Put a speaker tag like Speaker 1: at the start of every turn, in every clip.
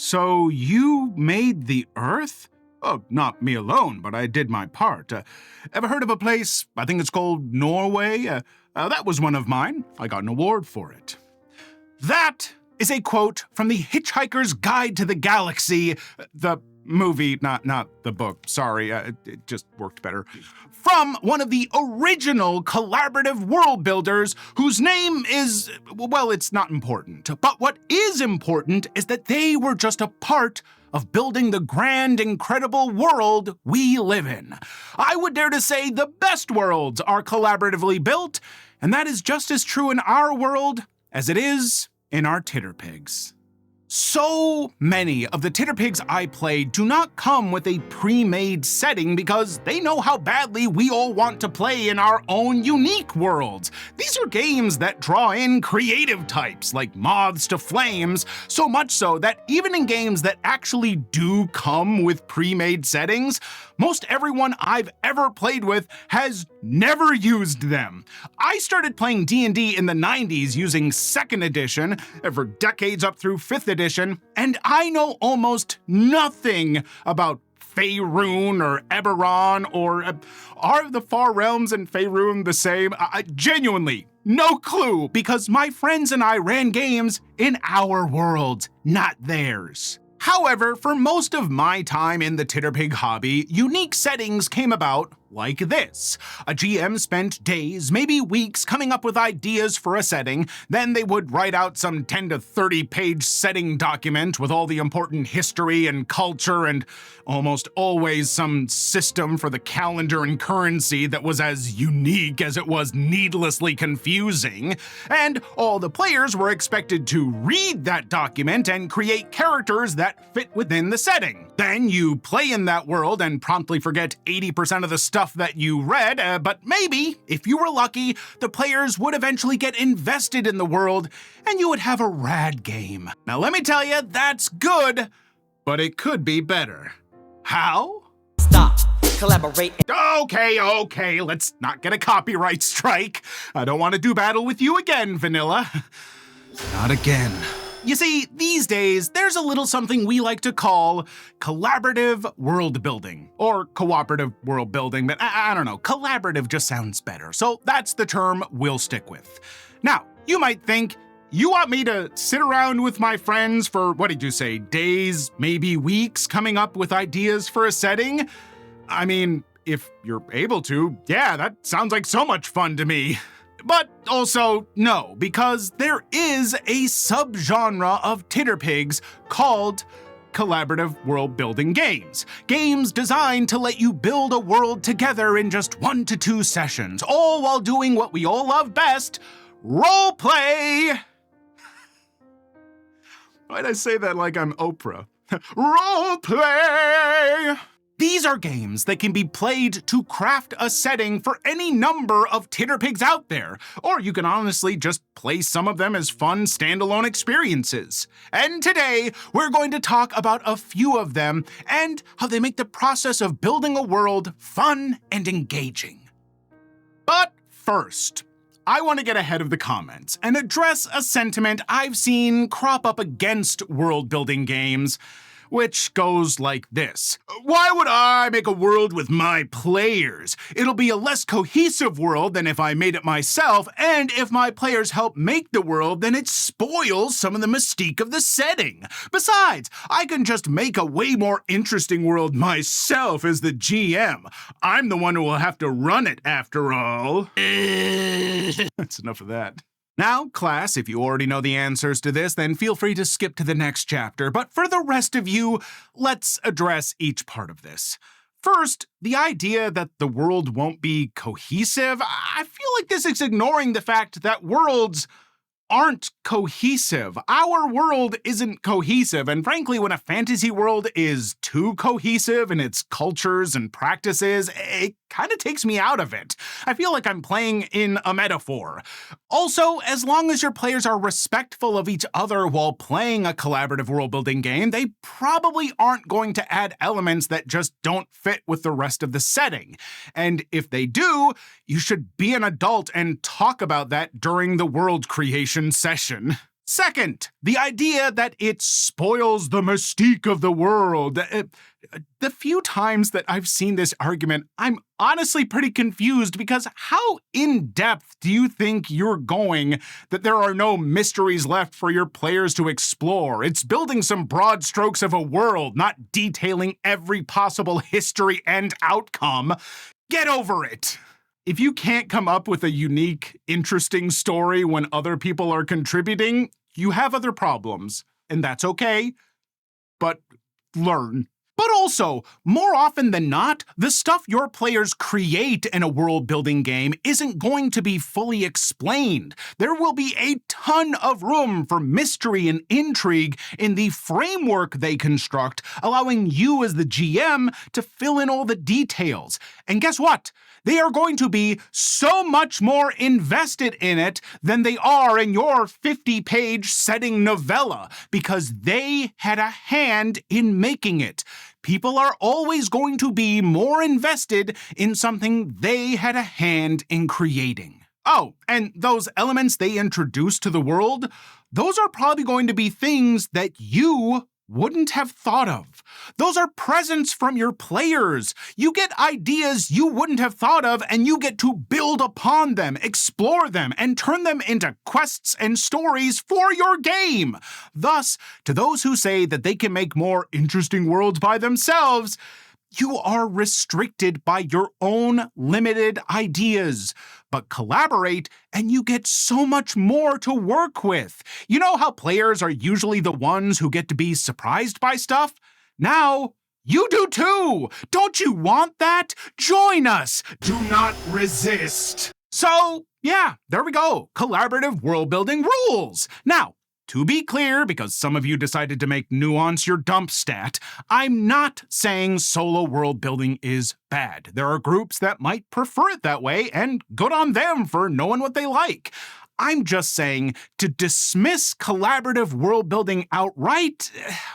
Speaker 1: So you made the Earth? Oh, not me alone, but I did my part. Ever heard of a place, I think it's called Norway? That was one of mine. I got an award for it. That is a quote from The Hitchhiker's Guide to the Galaxy, the movie, not the book, sorry, it just worked better, from one of the original collaborative world builders whose name is, well, it's not important. But what is important is that they were just a part of building the grand, incredible world we live in. I would dare to say the best worlds are collaboratively built, and that is just as true in our world as it is in our Titterpigs. So many of the Titterpigs I play do not come with a pre-made setting because they know how badly we all want to play in our own unique worlds. These are games that draw in creative types like moths to flames, so much so that even in games that actually do come with pre-made settings, most everyone I've ever played with has never used them. I started playing D&D in the 90s using 2nd edition, for decades up through 5th edition, and I know almost nothing about Faerun or Eberron or are the Far Realms and Faerun the same? Genuinely, no clue, because my friends and I ran games in our worlds, not theirs. However, for most of my time in the Titterpig hobby, unique settings came about like this. A GM spent days, maybe weeks, coming up with ideas for a setting, then they would write out some 10 to 30 page setting document with all the important history and culture and almost always some system for the calendar and currency that was as unique as it was needlessly confusing, and all the players were expected to read that document and create characters that fit within the setting. Then you play in that world and promptly forget 80% of the stuff that you read, but maybe, if you were lucky, the players would eventually get invested in the world and you would have a rad game. Now let me tell you, that's good, but it could be better. How?
Speaker 2: Stop. Collaborate.
Speaker 1: Okay, let's not get a copyright strike. I don't want to do battle with you again, Vanilla. Not again. You see, these days, there's a little something we like to call collaborative world building, or cooperative world building, but I don't know, collaborative just sounds better, so that's the term we'll stick with. Now, you might think, you want me to sit around with my friends for, what did you say, days, maybe weeks, coming up with ideas for a setting? I mean, if you're able to, yeah, that sounds like so much fun to me. But also, no, because there is a subgenre of Titterpigs called collaborative world-building games. Games designed to let you build a world together in just 1 to 2 sessions, all while doing what we all love best, roleplay! Why'd I say that like I'm Oprah? Roleplay! These are games that can be played to craft a setting for any number of Titterpigs out there, or you can honestly just play some of them as fun standalone experiences. And today, we're going to talk about a few of them and how they make the process of building a world fun and engaging. But first, I want to get ahead of the comments and address a sentiment I've seen crop up against world-building games, which goes like this. Why would I make a world with my players? It'll be a less cohesive world than if I made it myself, and if my players help make the world, then it spoils some of the mystique of the setting. Besides, I can just make a way more interesting world myself as the GM. I'm the one who will have to run it after all. That's enough of that. Now, class, if you already know the answers to this, then feel free to skip to the next chapter, but for the rest of you, let's address each part of this. First, the idea that the world won't be cohesive, I feel like this is ignoring the fact that worlds aren't cohesive. Our world isn't cohesive, and frankly, when a fantasy world is too cohesive in its cultures and practices, it kind of takes me out of it. I feel like I'm playing in a metaphor. Also, as long as your players are respectful of each other while playing a collaborative world-building game, they probably aren't going to add elements that just don't fit with the rest of the setting. And if they do, you should be an adult and talk about that during the world creation session. Second, the idea that it spoils the mystique of the world. The few times that I've seen this argument, I'm honestly pretty confused because how in-depth do you think you're going that there are no mysteries left for your players to explore? It's building some broad strokes of a world, not detailing every possible history and outcome. Get over it! If you can't come up with a unique, interesting story when other people are contributing, you have other problems, and that's okay, but learn. But also, more often than not, the stuff your players create in a world-building game isn't going to be fully explained. There will be a ton of room for mystery and intrigue in the framework they construct, allowing you as the GM to fill in all the details. And guess what? They are going to be so much more invested in it than they are in your 50-page setting novella, because they had a hand in making it. People are always going to be more invested in something they had a hand in creating. Oh, and those elements they introduce to the world, those are probably going to be things that you wouldn't have thought of. Those are presents from your players. You get ideas you wouldn't have thought of, and you get to build upon them, explore them, and turn them into quests and stories for your game. Thus, to those who say that they can make more interesting worlds by themselves, you are restricted by your own limited ideas. But collaborate, and you get so much more to work with. You know how players are usually the ones who get to be surprised by stuff? Now, you do too! Don't you want that? Join us! Do not resist! So, yeah, there we go. Collaborative world-building rules! Now, to be clear, because some of you decided to make nuance your dump stat, I'm not saying solo world building is bad. There are groups that might prefer it that way, and good on them for knowing what they like. I'm just saying to dismiss collaborative world building outright,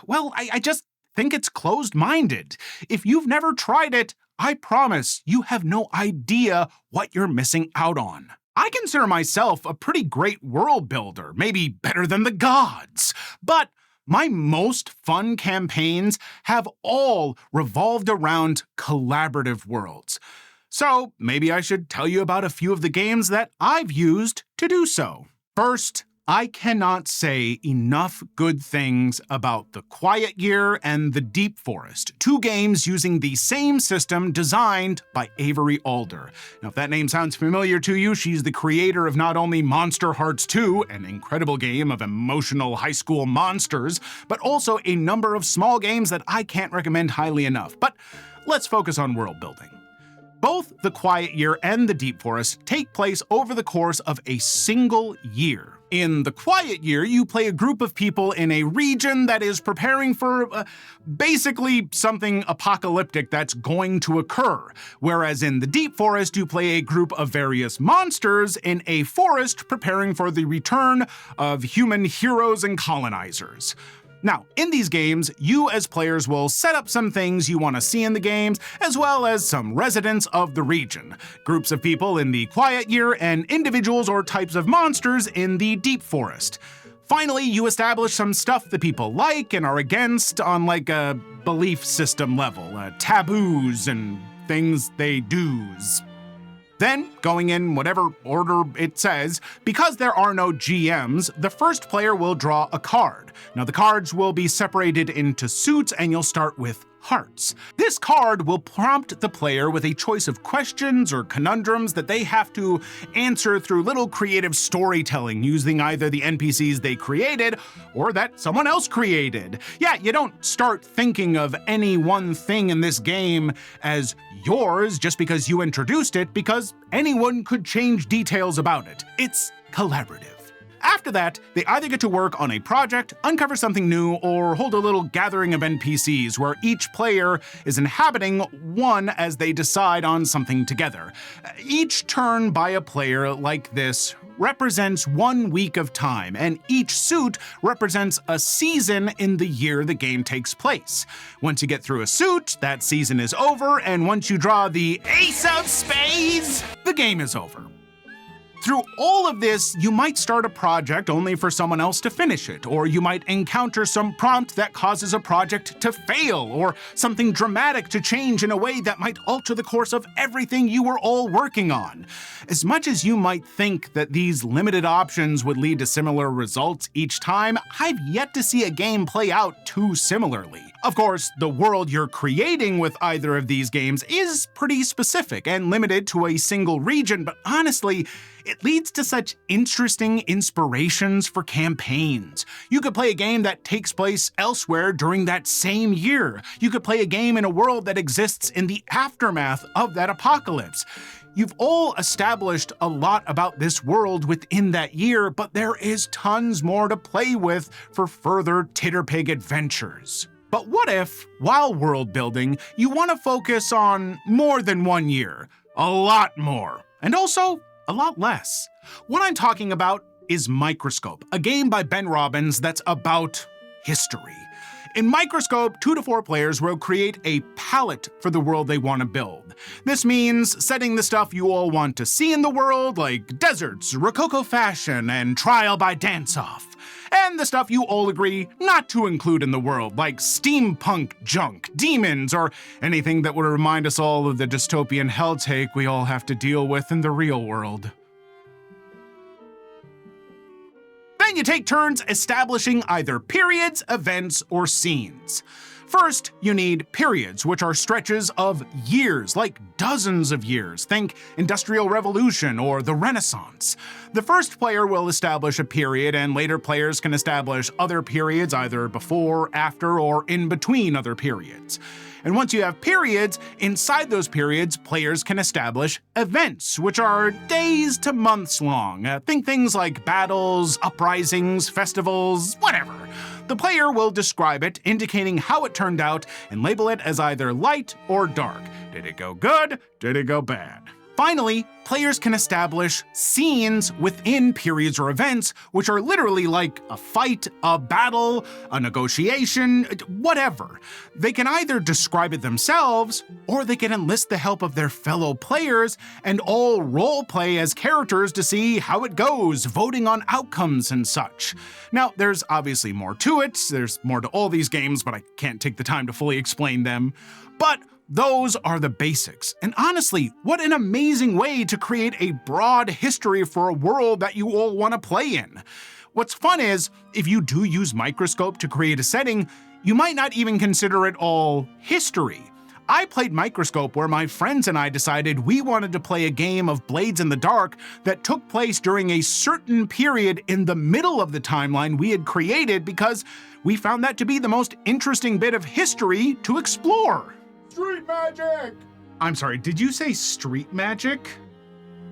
Speaker 1: well, I just think it's closed-minded. If you've never tried it, I promise you have no idea what you're missing out on. I consider myself a pretty great world builder, maybe better than the gods, but my most fun campaigns have all revolved around collaborative worlds. So maybe I should tell you about a few of the games that I've used to do so. First, I cannot say enough good things about The Quiet Year and The Deep Forest, two games using the same system designed by Avery Alder. Now, if that name sounds familiar to you, she's the creator of not only Monster Hearts 2, an incredible game of emotional high school monsters, but also a number of small games that I can't recommend highly enough. But let's focus on world building. Both The Quiet Year and The Deep Forest take place over the course of a single year. In The Quiet Year, you play a group of people in a region that is preparing for basically something apocalyptic that's going to occur, whereas in The Deep Forest, you play a group of various monsters in a forest preparing for the return of human heroes and colonizers. Now, in these games, you as players will set up some things you want to see in the games, as well as some residents of the region, groups of people in The Quiet Year, and individuals or types of monsters in The Deep Forest. Finally, you establish some stuff that people like and are against on like a belief system level, taboos and things they do's. Then, going in whatever order it says, because there are no GMs, the first player will draw a card. Now, the cards will be separated into suits, and you'll start with hearts. This card will prompt the player with a choice of questions or conundrums that they have to answer through little creative storytelling using either the NPCs they created or that someone else created. Yeah, you don't start thinking of any one thing in this game as yours just because you introduced it, because anyone could change details about it. It's collaborative. After that, they either get to work on a project, uncover something new, or hold a little gathering of NPCs where each player is inhabiting one as they decide on something together. Each turn by a player like this represents 1 week of time, and each suit represents a season in the year the game takes place. Once you get through a suit, that season is over, and once you draw the Ace of Spades, the game is over. Through all of this, you might start a project only for someone else to finish it, or you might encounter some prompt that causes a project to fail, or something dramatic to change in a way that might alter the course of everything you were all working on. As much as you might think that these limited options would lead to similar results each time, I've yet to see a game play out too similarly. Of course, the world you're creating with either of these games is pretty specific and limited to a single region, but honestly, it leads to such interesting inspirations for campaigns. You could play a game that takes place elsewhere during that same year. You could play a game in a world that exists in the aftermath of that apocalypse. You've all established a lot about this world within that year, but there is tons more to play with for further Titterpig adventures. But what if, while world building, you want to focus on more than 1 year? A lot more. And also, a lot less. What I'm talking about is Microscope, a game by Ben Robbins that's about history. In Microscope, 2 to 4 players will create a palette for the world they want to build. This means setting the stuff you all want to see in the world, like deserts, Rococo fashion, and trial by dance-off. And the stuff you all agree not to include in the world, like steampunk junk, demons, or anything that would remind us all of the dystopian hell-take we all have to deal with in the real world. Then you take turns establishing either periods, events, or scenes. First, you need periods, which are stretches of years, like dozens of years. Think Industrial Revolution or the Renaissance. The first player will establish a period, and later players can establish other periods either before, after, or in between other periods. And once you have periods, inside those periods, players can establish events, which are days to months long. Think things like battles, uprisings, festivals, whatever. The player will describe it, indicating how it turned out, and label it as either light or dark. Did it go good? Did it go bad? Finally, players can establish scenes within periods or events, which are literally like a fight, a battle, a negotiation, whatever. They can either describe it themselves, or they can enlist the help of their fellow players and all roleplay as characters to see how it goes, voting on outcomes and such. Now, there's obviously more to it. There's more to all these games, but I can't take the time to fully explain them. But those are the basics. And honestly, what an amazing way to create a broad history for a world that you all want to play in. What's fun is, if you do use Microscope to create a setting, you might not even consider it all history. I played Microscope where my friends and I decided we wanted to play a game of Blades in the Dark that took place during a certain period in the middle of the timeline we had created because we found that to be the most interesting bit of history to explore. Street magic! I'm sorry, did you say street magic?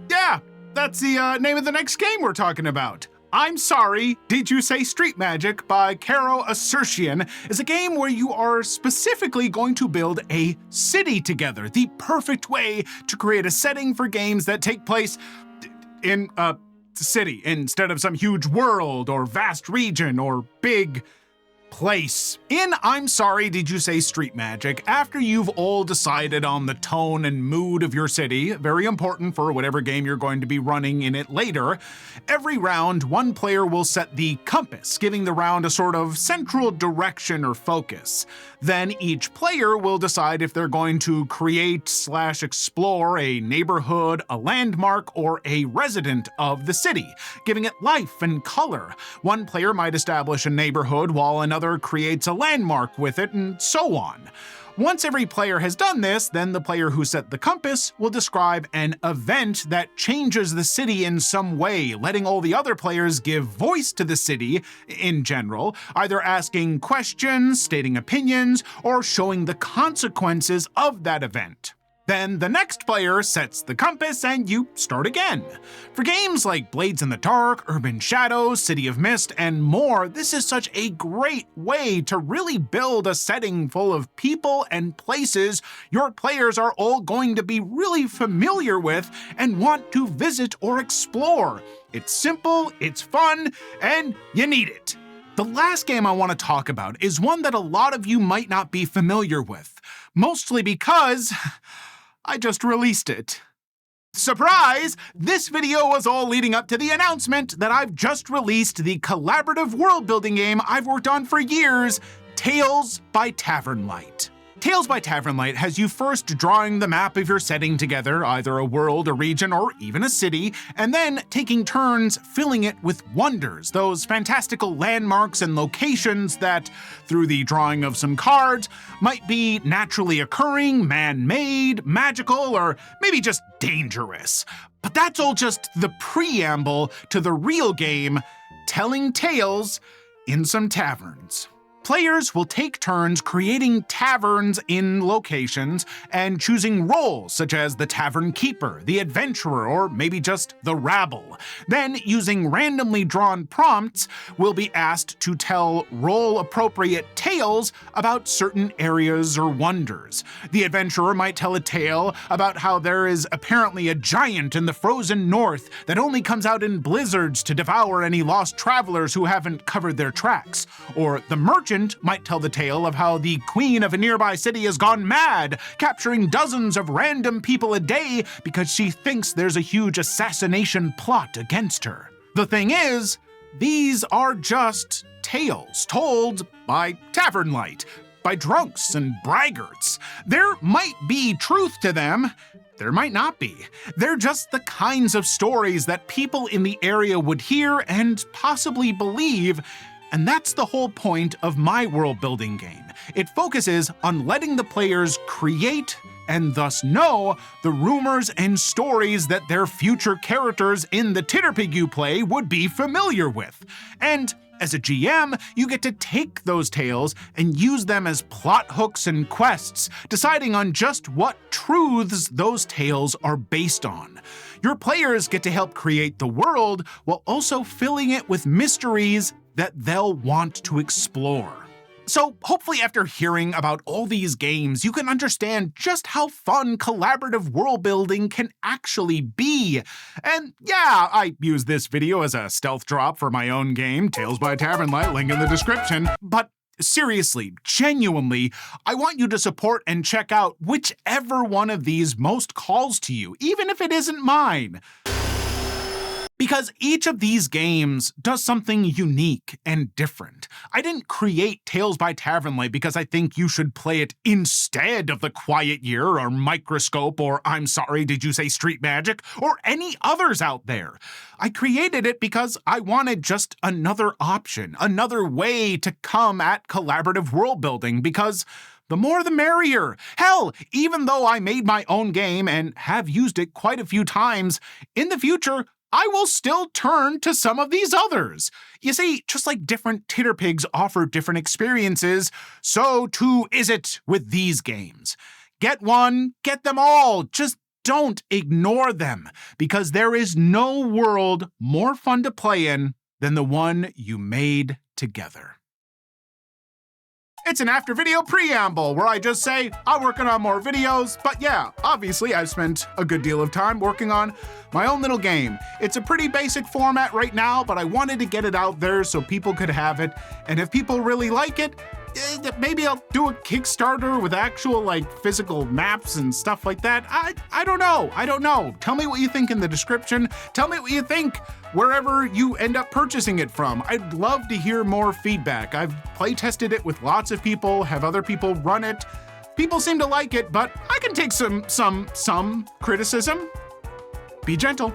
Speaker 1: Yeah, that's the name of the next game we're talking about. I'm Sorry, Did You Say Street Magic by Caro Assertion is a game where you are specifically going to build a city together, the perfect way to create a setting for games that take place in a city instead of some huge world or vast region or big place. In I'm Sorry, Did You Say Street Magic, after you've all decided on the tone and mood of your city, very important for whatever game you're going to be running in it later, every round, one player will set the compass, giving the round a sort of central direction or focus. Then each player will decide if they're going to create/explore a neighborhood, a landmark, or a resident of the city, giving it life and color. One player might establish a neighborhood while another creates a landmark with it, and so on. Once every player has done this, then the player who set the compass will describe an event that changes the city in some way, letting all the other players give voice to the city in general, either asking questions, stating opinions, or showing the consequences of that event. Then the next player sets the compass and you start again. For games like Blades in the Dark, Urban Shadows, City of Mist, and more, this is such a great way to really build a setting full of people and places your players are all going to be really familiar with and want to visit or explore. It's simple, it's fun, and you need it. The last game I want to talk about is one that a lot of you might not be familiar with, mostly because I just released it. Surprise! This video was all leading up to the announcement that I've just released the collaborative world-building game I've worked on for years, Tales by TAVERN. Tales by TAVERN has you first drawing the map of your setting together, either a world, a region, or even a city, and then taking turns filling it with wonders, those fantastical landmarks and locations that, through the drawing of some cards, might be naturally occurring, man-made, magical, or maybe just dangerous. But that's all just the preamble to the real game, telling tales in some taverns. Players will take turns creating taverns in locations and choosing roles such as the tavern keeper, the adventurer, or maybe just the rabble. Then, using randomly drawn prompts, we'll be asked to tell role-appropriate tales about certain areas or wonders. The adventurer might tell a tale about how there is apparently a giant in the frozen north that only comes out in blizzards to devour any lost travelers who haven't covered their tracks. Or the merchant might tell the tale of how the queen of a nearby city has gone mad, capturing dozens of random people a day because she thinks there's a huge assassination plot against her. The thing is, these are just tales told by tavern light, by drunks and braggarts. There might be truth to them. There might not be. They're just the kinds of stories that people in the area would hear and possibly believe. And that's the whole point of my world-building game. It focuses on letting the players create and thus know the rumors and stories that their future characters in the TTRPG you play would be familiar with. And as a GM, you get to take those tales and use them as plot hooks and quests, deciding on just what truths those tales are based on. Your players get to help create the world while also filling it with mysteries that they'll want to explore. So hopefully after hearing about all these games, you can understand just how fun collaborative world building can actually be. And yeah, I use this video as a stealth drop for my own game, Tales by TAVERN, link in the description. But seriously, genuinely, I want you to support and check out whichever one of these most calls to you, even if it isn't mine. Because each of these games does something unique and different. I didn't create Tales by TAVERN because I think you should play it instead of The Quiet Year or Microscope or I'm Sorry, Did You Say Street Magic or any others out there. I created it because I wanted just another option, another way to come at collaborative world building because the more the merrier. Hell, even though I made my own game and have used it quite a few times, in the future, I will still turn to some of these others. You see, just like different titterpigs offer different experiences, so too is it with these games. Get one, get them all. Just don't ignore them, because there is no world more fun to play in than the one you made together. It's an after video preamble where I just say I'm working on more videos, but yeah, obviously I've spent a good deal of time working on my own little game. It's a pretty basic format right now, but I wanted to get it out there so people could have it, and if people really like it, maybe I'll do a Kickstarter with actual physical maps and stuff like that. I don't know. Tell me what you think in the description. Tell me what you think wherever you end up purchasing it from. I'd love to hear more feedback. I've play tested it with lots of people, have other people run it. People seem to like it, but I can take some criticism. Be gentle.